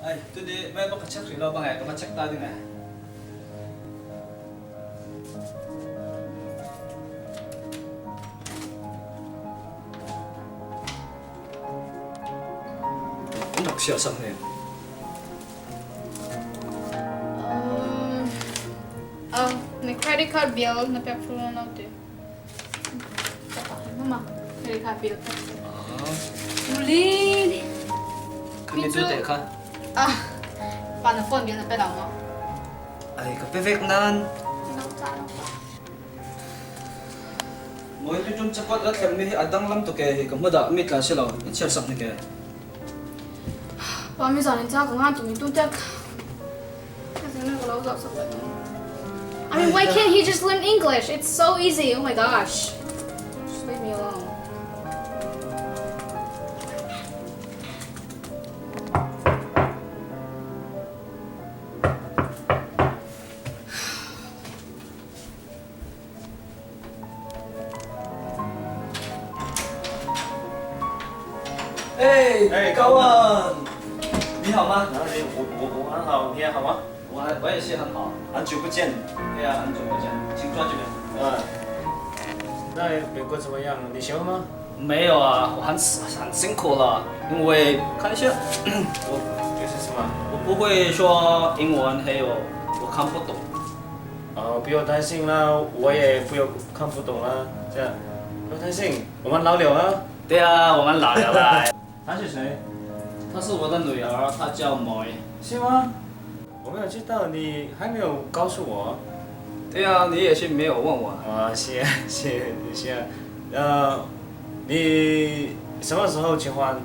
Ay, today may check rin ba nga? Check tayo nga. Ano siya sa ngayon? May credit card bill na pepperoni na ito. Mama, credit card bill. Ulin! Kanito tayo ka? Paano phone bill na pera mo? Ay, kapivek nan. Mo ito yung cepat at kami adang lang to kaya kamada amit lang sila. Share sak ni kaya. Pamisan ni cha kung tu tek. Kasi na kalau sa sa. I mean, why can't he just learn English? It's so easy. Oh my gosh. Just leave me alone. Hey, kawan，你好吗？我很好，你也好吗？我也是很好。很久不见。对呀，很久不见，请坐这边。那美国怎么样？你喜欢吗？没有啊，我很辛苦了，因为看一下，这是什么？我不会说英文，还有我看不懂。不要担心啦，我也不要看不懂啦，这样不要担心，我们老了啊。对啊，我们老了啦。她是谁？她是我的女儿，她叫梅。是吗？我没有知道，你还没有告诉我。对啊，你也是没有问我。是啊，你什么时候结婚？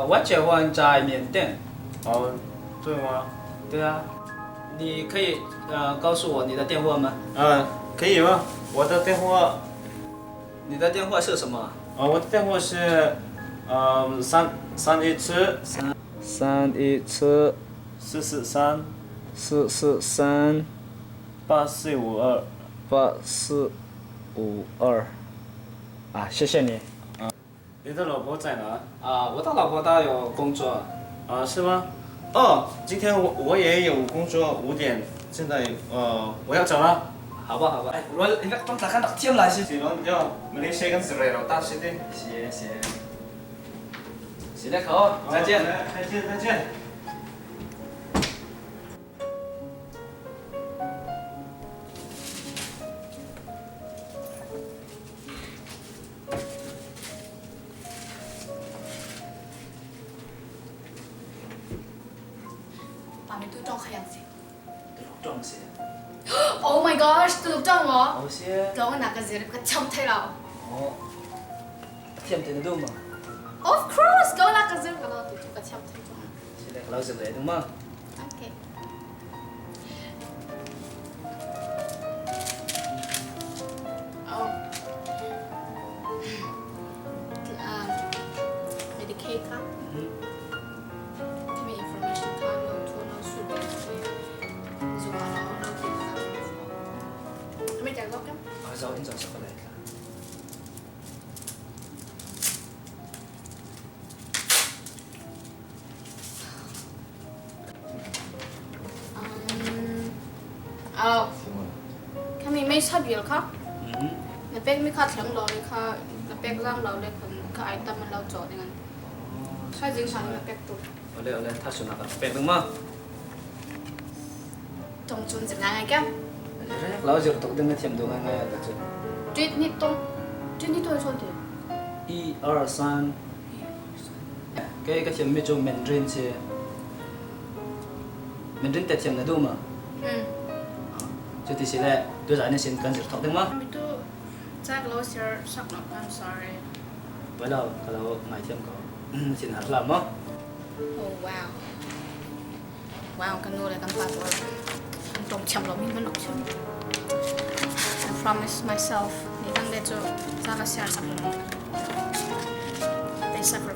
我结婚在缅甸。对吗？对啊，你可以告诉我你的电话吗？可以吗？我的电话，你的电话是什么？我的电话是317443 8452。谢谢你。你的老婆在哪？我的老婆她有工作。是吗？今天我也有工作5点，现在我要走了。好吧，好吧。哎，我你看，咱看到天来是。是咯，要Malaysia跟斯里兰卡是的。行。洗了口，再见。再见。裝係人先。裝先。Oh my gosh，杜陸裝我。好些。講那個字你個臭睇啦。甜甜的嘛。Of course，講那個字個老杜個臭睇咗。洗了口是来的嘛。Okay。Medicaid 卡。Kami information 卡，然後做那數據做下啦，然後點下。Kami jago kan？就應該食過嚟㗎。Kami may sabi ka? Napeg mi ka thlang lo ka napeg lang lo le ka item man lo cho dengan. Sa jing sa napeg tu. Ole, ta su na ka peg ma. Tong chun jing ngai kam. Lao jir tok dengan thiam do ngai ka chu. Tweet ni to so de. 1 2 3 cái thiam mi chu Mandarin che. Mandarin te thiam na do ma. Jadi sila tu sana sin kan sir tok mah. Itu saya kalau share sak nak I'm sorry. Kalau mai thiam ko sin har lam mah. Oh wow. Wow kan nuôi kan pa rồi. Tong chăm lo mình vẫn nộp chăm. I promise myself ni đang để cho ra cái share sak. They separate.